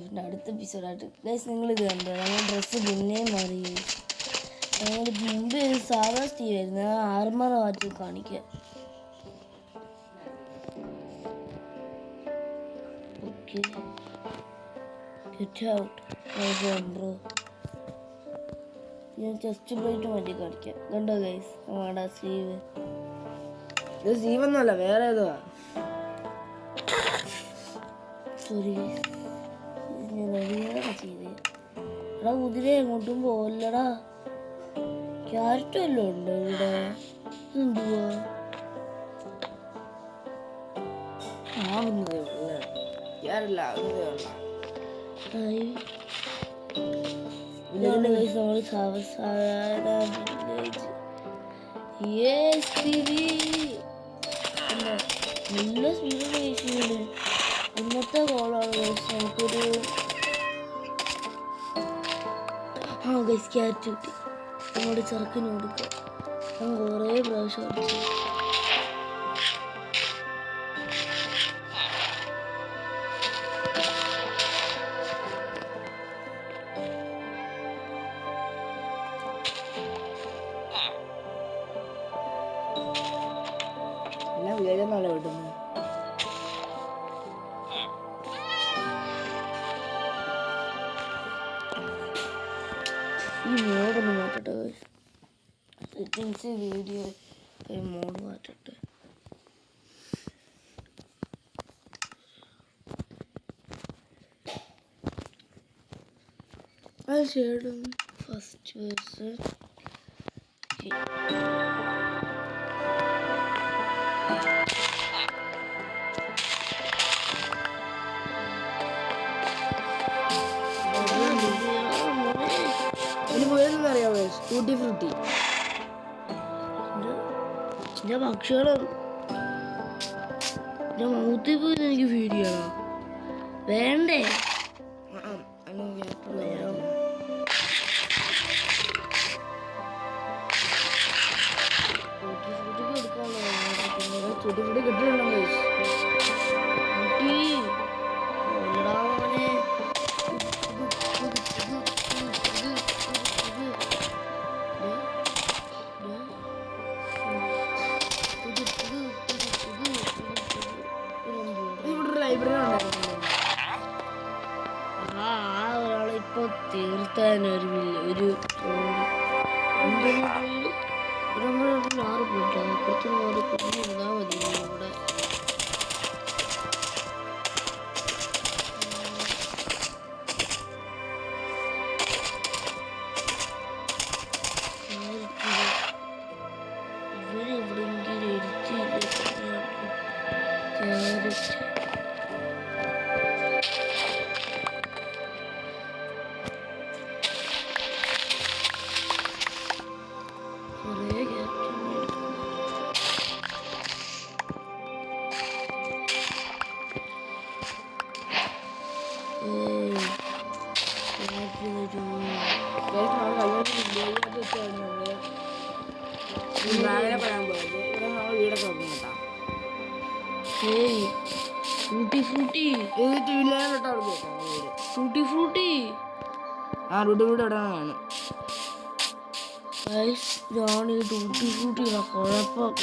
ക്രാഫ്റ്റിൻ്റെ അടുത്ത എപ്പിസോഡായിട്ട് ഗൈസ് നിങ്ങളിത് കണ്ടോ നമ്മൾ ഡ്രസ്സ് പിന്നെയും മാറി. ഞങ്ങൾ മുമ്പ് സാധാ സ്റ്റീവ് ആയിരുന്നു, ആർമർ മാറ്റി കാണിക്കുക. Okay get out bro. ഞാൻ ചെസ്റ്റ് പ്ലേറ്റ് മാറ്റി കാണിക്കാം. കണ്ടോ ഗൈസ് നമ്മുടെ സ്ലീവ്. ഇത് സ്ലീവൊന്നുമല്ല, വേറെ ഏതോ. സോറി ഞാൻ അറിയാതെ ചെയ്തേ. എടാ കുതിര എങ്ങോട്ടും പോലടാ. ക്യാരറ്റ് വല്ലതും ഉണ്ടോ ഇവിടെ? എന്തുവാ ആവുന്നതേ ഉള്ളു, ക്യാരല്ല ആവുന്നതേ ഉള്ള. ഇതാണ് ഗൈസ് നമ്മൾ സാധാരണ വില്ലേജ്. നല്ല സ്പീഡാണ് കഴിച്ചത്. ഇന്നത്തെ കോളാണ് ഗൈസ്. നമുക്കൊരു ഗൈസ് ക്യാരറ്റ് കിട്ടി. നമ്മുടെ ചെറുക്കിന് കൊടുക്കുക. ഞാൻ കുറേ പ്രാവശ്യം അടിച്ചു. എല്ലാം വീഴുന്നല്ലോ കിട്ടുന്നത്. ഈ മോഡൊന്ന് മാറ്റട്ടെ സെറ്റിങ്സ്, വീഡിയോ മോഡ് മാറ്റട്ടെ. അത് ചെയ്യണം. ഫസ്റ്റ് വേഴ്സ് അറിയാമോ? Tutti Frooti. ഞാൻ ഭക്ഷണം ഞാൻ മൗത്തിൽ പോയി എനിക്ക് ഫീഡ് ചെയ്യണം. വേണ്ടേ? ടൂട്ടി ഫ്രൂട്ടി കിട്ടിയിട്ടുണ്ടോ? ഒരാളെ ഇപ്പൊ തീർത്താനൊരു മാറി പോയിട്ടോ. കുറച്ച് മാറി ഇരുന്നാ മതി. ഇവിടെ ഇവരെവിടെങ്കിലും ഇരിച്ചില്ല. ടൂട്ടി ഫ്രൂട്ടി ടൂട്ടി ഫ്രൂട്ടി ആണ്. ഞാൻ ഈ ടൂട്ടി ഫ്രൂട്ടിയുടെ കുഴപ്പം.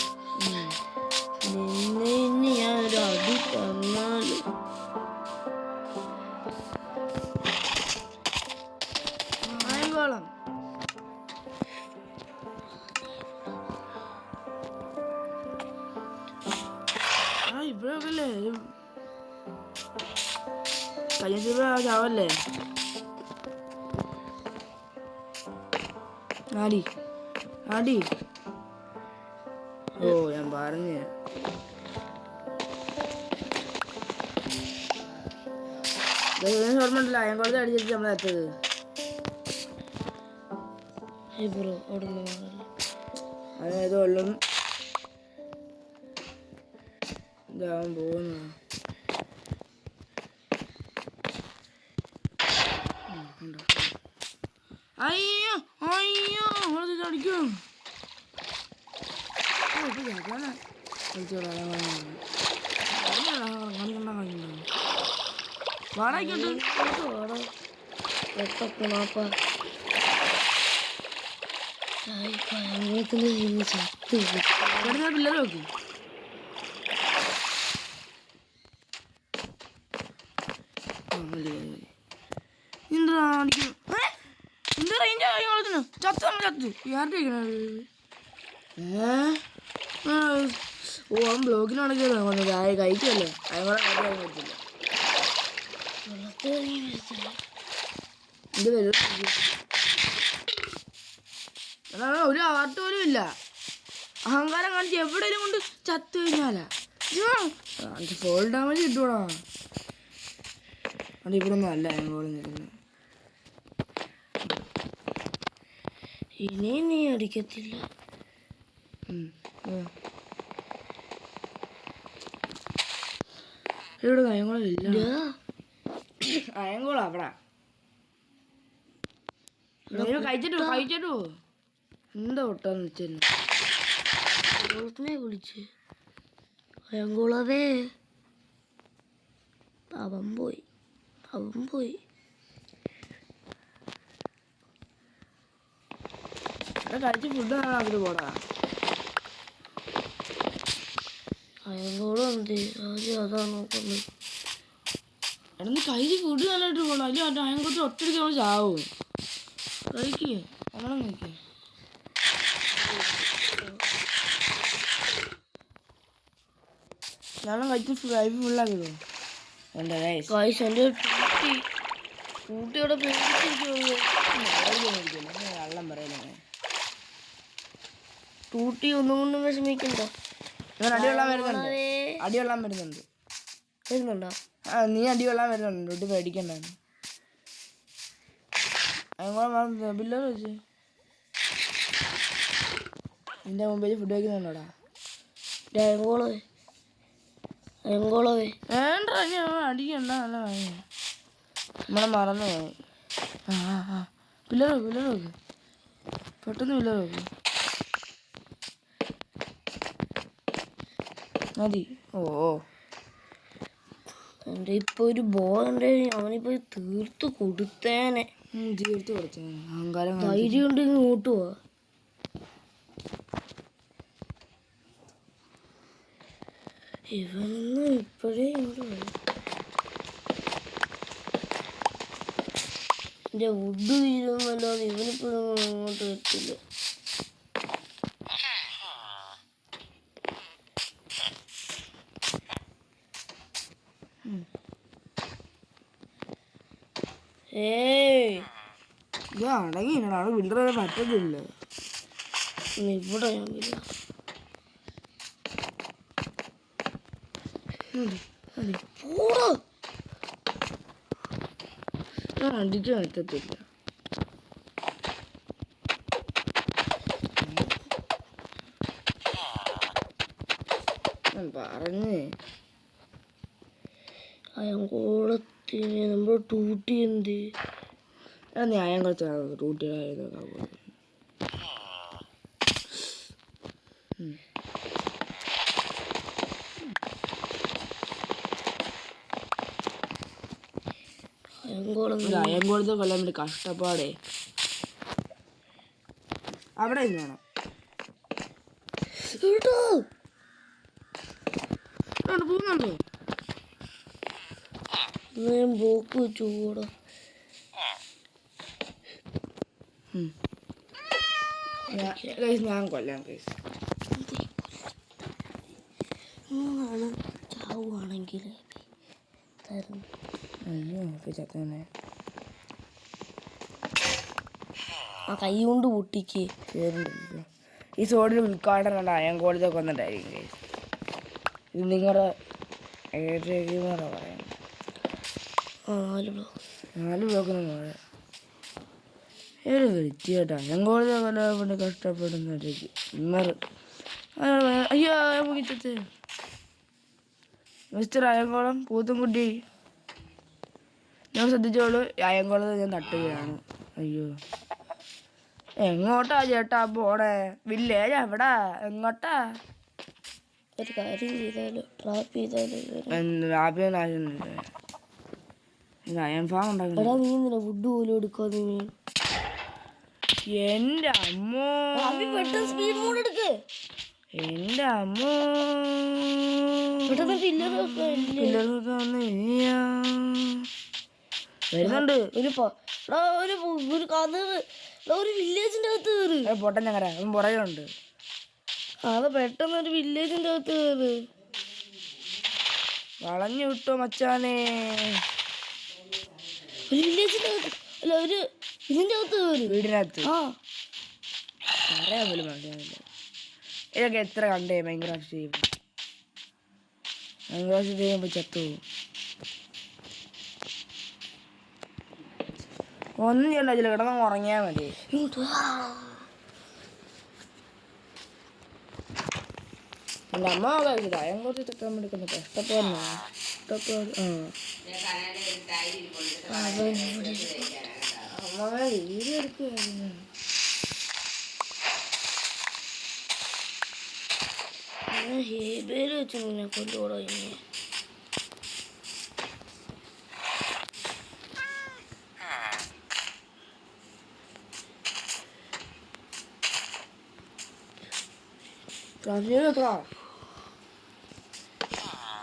ഇന്ന് ഞാൻ ഒരു അടി തന്നാലും ഇപ്പോഴൊക്കെ ചാവല്ലേ. ആടി ഓ ഞാൻ പറഞ്ഞു. ഓർമ്മണ്ടല്ലോ അയൻകോളത്തെ അടിച്ചിട്ട് നമ്മളെത്തത്. അതേതോ വെള്ളം ഇതാവാൻ പോകുന്നു. അയ്യോ അയ്യോ അടിക്കും. വാടകയ്ക്കുണ്ട്. കിടന്ന പിള്ളേർ നോക്കി. എന്താ അടിക്കുന്നു? എന്താ റേഞ്ച് കാര്യങ്ങളത്തിന് ചത്ത് നമ്മൾ ചത്ത് ആരുടെ ഓ അവൻ ബ്ലോഗിനാണെങ്കിൽ കഴിക്കുമല്ലോ അയാളെ കഴിച്ചില്ല. ഇത് വരും ഒരു ആർട്ട് പോലും ഇല്ല. അഹങ്കാരം കാണിച്ച് എവിടെയും കൊണ്ട് ചത്തു കഴിഞ്ഞാലാ ഫോൾ ഡാമേജ് കിട്ടൂടാ. അത് ഇവിടെ ഒന്നും അല്ല അയങ്കോളം നിൽക്കുന്നത്. ഇനി നീ അടിക്കത്തില്ല. ഇവിടെ അയങ്കോളം ഇല്ല. അയങ്കോളം അവിടെ കഴിച്ചിട്ടു എന്താ ഒട്ടാന്ന് വെച്ചല്ലേ വിളിച്ച് അയങ്കോളവേ അവൻ പോയി. കഴിച്ച് ഫുഡ് അവര് പോടാ. അയങ്കോളം എന്ത് ആദ്യം അതാ നോക്കുന്നത്. എടാ നീ കഴിച്ച് ഫുഡ് നല്ലതായിട്ട് പോടാ. അല്ല മറ്റേ അയങ്കോളത്തിൽ ഒറ്റയ്ക്ക് നമ്മൾ ചാവും. കഴിക്കേ അങ്ങനെ കഴിക്കേ. ഞാനും കഴിച്ച് ലൈഫ് ഫുള്ളാക്കിയതോ എൻ്റെ എൻ്റെ കൂട്ടിയോടെ വെള്ളം പറയലേ. ടൂട്ടി ഒന്നും കൊണ്ടും വിഷമിക്കണ്ട. അടികൊള്ളാൻ വരുന്നുണ്ടോ? ആ നീ അടികൊള്ളാൻ വരുന്നുണ്ട്. ഒട്ട് പേടിക്കണ്ടായിരുന്നു. പിള്ളേർ വെച്ച് നിന്റെ മുമ്പിൽ ഫുഡ് കഴിക്കുന്നുണ്ടോടാ? അയങ്കോളവേ വേണ്ട അടിക്കണ്ട. നല്ല വാങ്ങി നമ്മളെ മറന്നു പോയി. പിള്ളേർ നോക്ക് പെട്ടെന്ന് പിള്ളേർ നോക്ക് മതി. ഓ എൻ്റെ ഇപ്പൊ ഒരു ബോളുണ്ട്. അവനിപ്പോ തീർത്ത് കൊടുത്തേനെ. തീർത്ത് കൊടുത്തേ. അഹങ്കാരം ധൈര്യം ഉണ്ടെങ്കിൽ ഇങ്ങോട്ട് പോവാ. ഇവനൊന്നും ഇപ്പോഴേ ഇങ്ങോട്ട് വരും. എൻ്റെ വുഡ് തീരുന്നല്ലാതെ ഇവനിപ്പോഴും ഇങ്ങോട്ട് വരത്തില്ല. ഇത് അടങ്ങി ആള് വിൽഡറെ പറ്റത്തില്ല. ഇവിടെ ഞാൻ അടിക്കാൻ പറ്റത്തില്ല. പറഞ്ഞേ അയങ്കോളത്തിന് നമ്മൾ ടൂട്ടി എന്ത് നീ അയങ്കോളത്ത് ടൂട്ടിയിലൊക്കെ പോയി. അയങ്കോളത്ത് കൊല്ലാൻ വേണ്ടി കഷ്ടപ്പാടേ. അവിടെ ഇന്നാണ് പോകുന്നുണ്ടോ? ഞാൻ ബ്ലോക്ക് വെച്ചു കൂടാ. ഞാൻ കൊല്ലാം ചാവുകയാണെങ്കിൽ തരുന്നു. അയ്യോ ചത്തന്നെ. ആ കൈ കൊണ്ട് പൊട്ടിക്ക്. ഈ സോഡിൽ ഉദ്ഘാടനം കണ്ട അയങ്കോളത്തൊക്കെ വന്നിട്ടായിരിക്കും. ഇത് നിങ്ങളുടെ പറയാം. 4 ബ്ലോക്കിന് മുകളിൽ ഏത് വൃത്തിയായിട്ടാ അയങ്കോളത്തെ കൊല്ലാൻ കഷ്ടപ്പെടുന്നവരേക്ക് അയ്യോ മുഖിച്ചത്. മിസ്റ്റർ അയങ്കോളം പൂത്തുംകുട്ടി ഞാൻ ശ്രദ്ധിച്ചോളൂ. അയങ്കോളത്ത് ഞാൻ തട്ടുകയാണ്. അയ്യോ എങ്ങോട്ടാ ചേട്ടാ പോണേ? വില്ലേജ് എവിടാ? എങ്ങോട്ടാ? ഒരു കാര്യം ചെയ്താലോ? ട്രാപ്പ് ചെയ്താലോ? അയൺ ഫാം ഉണ്ടാക്കണം. എടാ നീ എന്തിനാ ഫുഡ് പോലും എടുക്കാതെ നീ എന്റെ അമ്മോ പെട്ടെന്ന് സ്പീഡ് മോഡ് എടുക്ക്. എന്റെ അമ്മോ പെട്ടെന്ന് പില്ലറൊക്കെ പിള്ളേർക്ക് ഒന്നും ഇല്ല. വരുന്നുണ്ട് ഒരു കഥ ഒരു വില്ലേജിന്റെ അകത്ത് കയറ്. പൊട്ടൻ ഞങ്ങര അവൻ പുറകെയുണ്ട്. അത് പെട്ടെന്ന് ഒരു വില്ലേജിന്റെ അകത്ത് കയറ്. വളഞ്ഞു വിട്ടോ മച്ചാനെ. ഒരു വില്ലേജിന്റെ അകത്ത് അല്ല ഒരു ഇതിന്റെ അകത്ത് കയറ്. വീടിനകത്ത് ആ പറയാൻ പോലും വേണ്ടിയാവില്ല. ഇതൊക്കെ എത്ര കണ്ടേ മൈൻക്രാഫ്റ്റ് ചെയ്യുമ്പോൾ. മൈൻക്രാഫ്റ്റ് ചെയ്യുമ്പോൾ ചത്തു ഒന്നും ചെയ്യണ്ട. അതിൽ കിടന്നങ്ങ് ഉറങ്ങിയാൽ മതി. എൻ്റെ അമ്മ കഴിച്ചിട്ട് അയം കുറച്ച് തെക്കാൻ എടുക്കുന്നു. കഷ്ടപ്പാടുന്നു അമ്മ വീഡിയോ എടുക്കുകയായിരുന്നു. ഹേബേല് വെച്ച് നിന്നെ കൊല്ലോടോ ഇനി.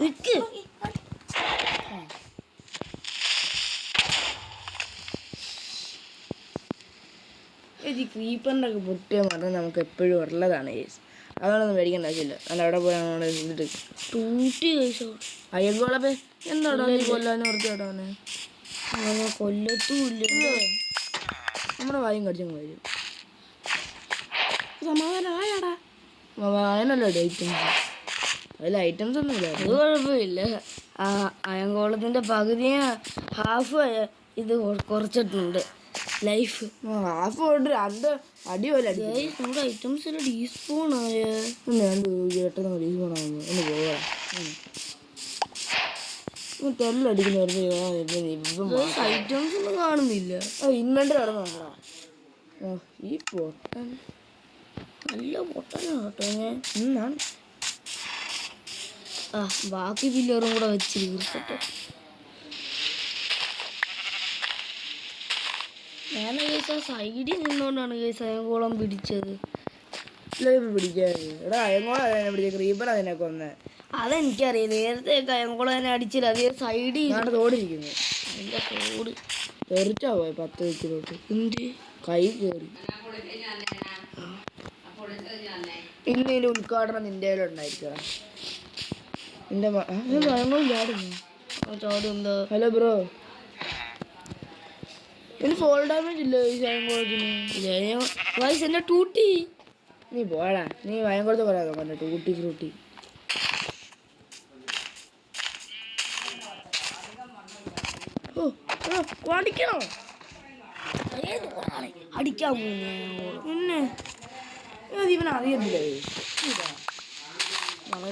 നിക്ക് ഈ ക്രീപ്പറിൻ്റെ ഒക്കെ പൊട്ടിയ മരം നമുക്ക് എപ്പോഴും ഉള്ളതാണ് കേസ്. അതൊന്നും മേടിക്കേണ്ട ആവശ്യമില്ല. അല്ല അവിടെ പോയാണ് എന്നിട്ട് തൂട്ടി കഴിച്ചോ അയ്യങ്കോളപ്പേ എന്താടാ നീ കൊല്ലാനും ഓർത്തോടാണ്. കൊല്ലത്തുമില്ല നമ്മുടെ വായും കടിച്ചങ്ങ് വരും. സമാധാനമായാടാ അതിനല്ലോ ഐറ്റംസ്. അതിൽ ഐറ്റംസ് ഒന്നും ഇല്ല. അത് കുഴപ്പമില്ല. അയങ്കോളത്തിന്റെ പകുതി ഹാഫ് ഇത് കുറച്ചിട്ടുണ്ട് ലൈഫ്. ഹാഫ് കൊണ്ട് 2 അടിപോലെ നമ്മുടെ ഐറ്റംസ് ടീസ്പൂൺ ആയ പെട്ടെന്ന് ടീസ്പൂൺ ആവുന്നു. ഒന്ന് പോകാം തെല്ലടിക്കുന്ന ഐറ്റംസ് ഒന്നും കാണുന്നില്ല. ഇൻവെന്ററി കടന്നു നോക്കടാ. ഈ പൊട്ടൻ നല്ല പൊട്ടനാണ് കേട്ടോ ഞാൻ. എന്നാണ് ബാക്കി പില്ലറും കൂടെ വെച്ചിരിക്കട്ടെ. ഞാൻ കേസ് സൈഡിൽ നിന്നുകൊണ്ടാണ് കേസ് അയങ്കോളം പിടിച്ചത്. പിടിക്കാറ് എടാ അയങ്കോളം അതിനെ പിടിച്ച ക്രീപ്പർ അതിനെ കൊന്ന്. അതെനിക്കറിയാം. നേരത്തെ അയങ്കോളം തന്നെ അടിച്ചില്ല. അതേ സൈഡിൽ തോടിരിക്കുന്നു. എൻ്റെ തോട് തെറിച്ചാ പോയി 10 വെച്ചിലോട്ട്. എന്ത് കൈ കയറി. ഇന്ന് ഇതിന്റെ ഉദ്ഘാടനം നിന്റെ ഉണ്ടായിരിക്കുക. നിന്റെ ചാടും. ഹലോ ബ്രോ, ഇതിന് ഫോൾ ഡാമേജ് ഇല്ല ഈ അയങ്കോളത്തിന്. വയസ്സ് എന്നെ ടൂട്ടി. നീ പോടാ. നീ അയങ്കോളത്ത് പറയാ നോക്കണ്ട. ടൂട്ടി ഫ്രൂട്ടി അടിക്കണോ? അടിക്കാൻ പിന്നെ ഇവൻ അറിയത്തില്ലേ?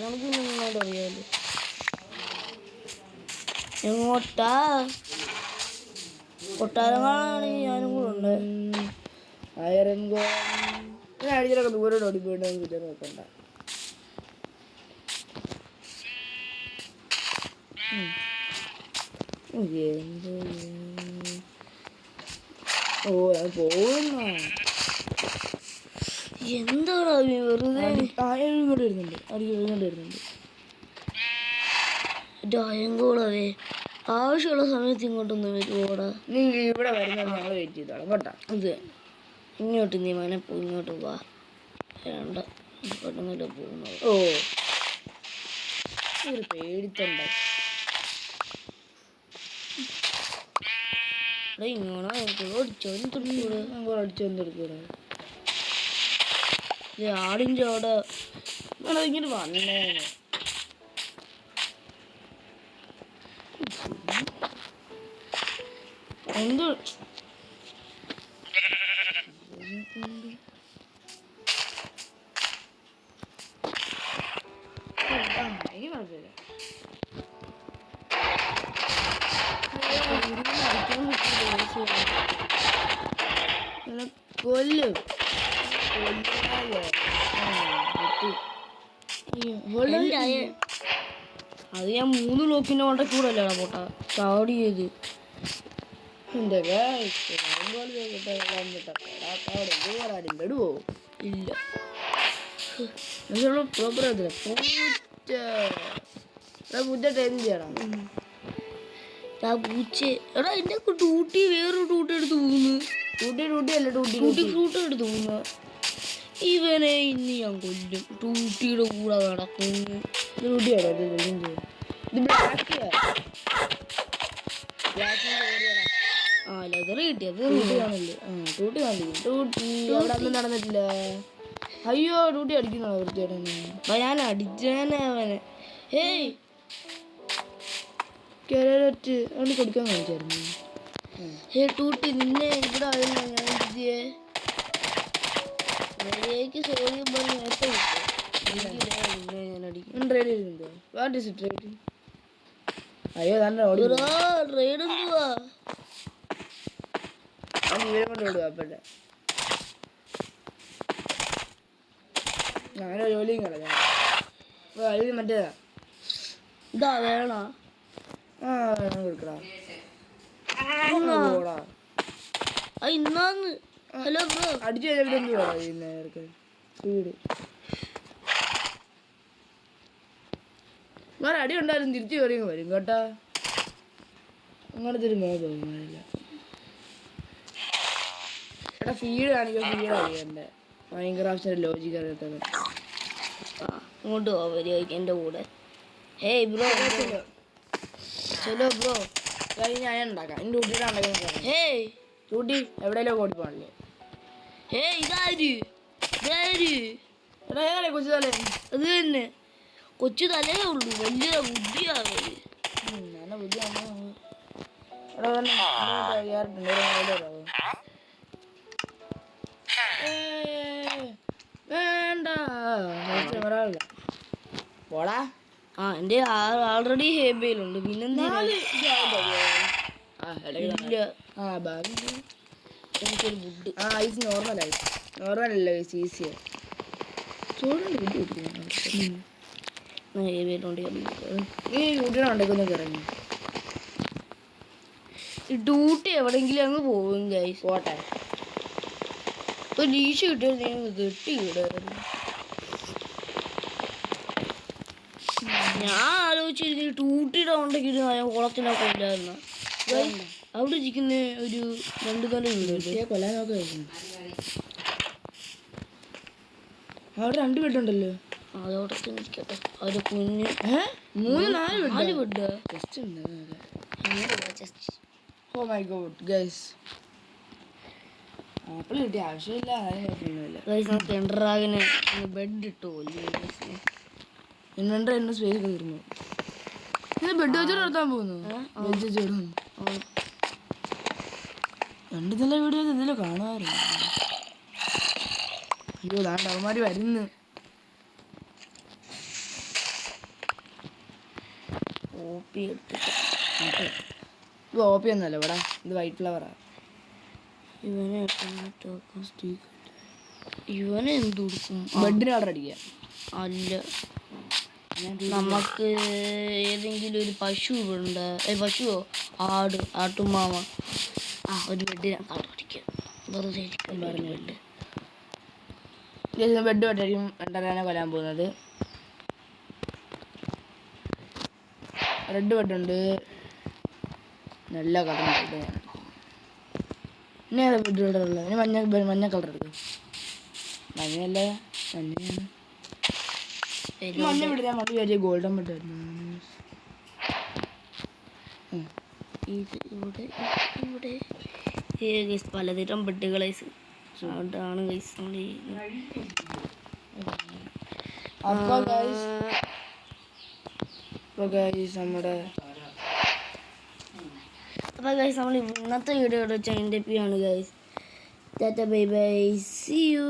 നമുക്ക് നിങ്ങളോട് അറിയാലോ. എങ്ങോട്ടാ? കൊട്ടാരങ്ങളാണെങ്കിൽ ഞാനും കൂടെ ഉണ്ട്. അയറൻ അടിച്ചിട്ടൊക്കെ ദൂരോട്ട് ഓടിപ്പോയിട്ട് വിചാരം നോക്കണ്ട. ഓ അത് പോകുന്ന എന്താടാ വെറുതെ ഇങ്ങോട്ട് വരുന്നുണ്ട്. ഇങ്ങോട്ട് വരുന്നുണ്ട്. അയങ്കോളവേ ആവശ്യമുള്ള സമയത്ത് ഇങ്ങോട്ടൊന്നും വരുവോടാ. നീ ഇവിടെ വരുന്നത് ഞങ്ങൾ വെയിറ്റ് ചെയ്തോളാം കേട്ടോ. അത് ഇങ്ങോട്ട് നീ മനപ്പോ ഇങ്ങോട്ട് വാ. വേണ്ട പെട്ടെന്നല്ലേ പോകുന്നത്. ഓ ഒരു പേടിത്തണ്ട. ഇങ്ങനെ അടിച്ചോണ്ടെടുക്കൂടെ. അടിച്ചോണ്ടെടുക്കൂടെ ആടിൻ്റെ അവിടെ ഇങ്ങനെ വന്നേ. എന്ത് കൊല്ലും. അത് ഞാൻ 3 ബ്ലോക്കിന്റെ കൊണ്ട കൂടല്ലേടാ പോട്ടാ ചാടി ചെയ്ത്. എൻ്റെ ഇടുവോ ഇല്ല. നമ്മൾ പ്രോപ്പർ ആകത്തില്ല. പൂച്ച ടൈം ചെയ്യണം. ആ പൂച്ച എടാ എൻ്റെ ടൂട്ടി വേറൊരു ടൂട്ടി എടുത്ത് പോകുന്നു. ടൂട്ടിയല്ല ടൂട്ടി ഫ്രൂട്ട് എടുത്ത് പോകുന്നു. ഇവനെ ഇനി ഞാൻ കൊല്ലും. ടൂട്ടിയുടെ കൂടെ നടക്കുന്നു. ടൂട്ടിയാണോ ഇത് ബ്ലാക്കിയാ. ആ ലെതർ കിട്ടിയത് ടൂട്ടി കാണില്ലേ? ടൂട്ടി കാണില്ല. ടൂട്ടി അവിടെ ഒന്നും നടന്നിട്ടില്ല. അയ്യോ ടൂട്ടി അടിക്കുന്നോ വൃത്തിയായിട്ടാണ്. അപ്പൊ ഞാൻ അടിച്ചേനെ അവനെ. ഹേയ് കേരറ്റ് അവന് കൊടുക്കാൻ കാണിച്ചായിരുന്നു. ഹേ ടൂട്ടി നിന്നെ ഇവിടെ ആയിരുന്നു ഞാൻ എഴുതിയേ. മര്യാദയ്ക്ക് സോറി പറഞ്ഞ് നേരത്തെ നിന്നെ ഞാൻ അടിക്കും. ട്രേഡ് ചെയ്തിട്ടുണ്ടോ? What is it trade? അയ്യോ തന്നെ ഓടി റൈഡ് എന്തുവാ? ഇവരെ കൊണ്ട് ഓടുക അപ്പഴേ അങ്ങനെ ജോലിയും കളഞ്ഞ ഇത് മറ്റേതാ. ഇതാ വേണോ? ആ കൊടുക്കടാ. ഇന്നാന്ന്. Hello bro. അടിച്ചു കഴിഞ്ഞാൽ എന്ത് വേണം സ്പീഡ്. വേറെ അടി ഉണ്ടായാലും തിരിച്ചു കയറി വരും കേട്ടാ. അങ്ങനത്തെ ഒരു മോഹമില്ല. എടാ ഫീഡ് കാണിക്കാൻ ഫീഡ് അറിയണ്ടേ. ഭയങ്കര ആവശ്യം ലോജിക്ക് അറിയാത്തത്. ഇങ്ങോട്ട് പോവരുക എൻ്റെ കൂടെ. Hey bro. ചലോ ബ്രോ. ഞാൻ ഉണ്ടാക്കാം. എൻ്റെ കുട്ടിയുടെ ഉണ്ടാക്കാൻ. ഹേയ് ടൂട്ടി എവിടെയെങ്കിലും ഓടി പോകണല്ലേ. ഹേയ് ഇതാര്? ഇതാര്? എടാ ഏതാ കൊച്ചു തലേ? അത് തന്നെ. കൊച്ചു തലേ ഉള്ളൂ. വലിയ ബുദ്ധിയാണ്. നല്ല ബുദ്ധിയാണ്. എടാ വേണ്ട ഒരാളില്ല പോടാ. ആ എൻ്റെ ആൾറെഡി ഹേബയിലുണ്ട്. പിന്നെന്താ? ഇല്ല എനിക്കൊരു ബുഡ്. ഐസ് നോർമൽ ഐസ് നോർമലല്ല ഐസ് ഈസിയാ. ചോറുണ്ട് ബുദ്ധി കുടിക്കുന്നു. ഹേബയിലുണ്ട്. ഈ കുട്ടിയുടെ ഉണ്ടാക്കുന്ന ഇറങ്ങി ഡ്യൂട്ടി എവിടെയെങ്കിലും അങ്ങ് പോകും ഗൈസ്. പോട്ടെ. ഒരു ലീഷ് കിട്ടിയത് കെട്ടി വിടായിരുന്നു. ഞാൻ ആലോചിച്ചിരുന്നു ടൂട്ടിയുടെ ഉണ്ടെങ്കിൽ ഞാൻ കുളത്തിനൊക്കെ ഇല്ലായിരുന്നു. അവിടെ ഇരിക്കുന്ന ഒരു 2 നില വീട് കൊല്ലാനൊക്കെ അവിടെ 2 ബെഡുണ്ടല്ലോ. അതോടെ ഇരിക്കട്ടെ. ഒരു കുഞ്ഞ് 3-4 bed. Oh my god guys. Apple കിട്ടിയ ആവശ്യമില്ല. നമുക്ക് എൻഡ്രാഗിന് ബെഡ് ഇട്ടു ഇൻവെന്റർ എന്നെ സ്പേസ് തീർന്നു. ഇത് ബെഡ് വെച്ച് നടത്താൻ പോകുന്നു. ബെഡ് വെച്ച് 2 നില വീഡിയോ ഇതിൽ കാണാറുണ്ട്. അയ്യോ ദാണ്ട് അവന്മാര് വരുന്നു. ഇത് ഓപ്പി ഒന്നല്ല ഇവിടെ. ഇത് വൈറ്റ് ഫ്ലവറാ. ഇവനെ എന്ത് കൊടുക്കും? ബെഡിന് കളർ അടിക്കുക. അല്ല നമുക്ക് ഏതെങ്കിലും ഒരു പശു ഉണ്ട്. പശുവോ ആട്ടുമാമ ഒരു ബെഡിന് കളർ അടിക്കുക. വെറുതെ ബെഡ് ബെഡ് വെട്ടായിരിക്കും 2.5 കൊല്ലാൻ പോകുന്നത്. റെഡ് ബെഡുണ്ട്. നല്ല കളർ ബെഡ്. ഇനി ഏതാ ബെഡ് കളറുള്ളത്? ഇനി മഞ്ഞ കളർ എടുക്കും. മഞ്ഞല്ല മഞ്ഞ ബെഡ്. ഞാൻ മതി വലിയ ഗോൾഡൻ ബെഡ് ആയിരുന്നു. ഇവിടെ പലതരം ബെഡുകളെ അതാണ് ഗൈസ്. അപ്പോൾ ഗൈസ് നമ്മൾ ഇന്നത്തെ വീഡിയോ വെച്ചാൽ എൻ്റെ ആണ് ഗൈസ്. ടാറ്റ ബൈ ബൈ സീ യു.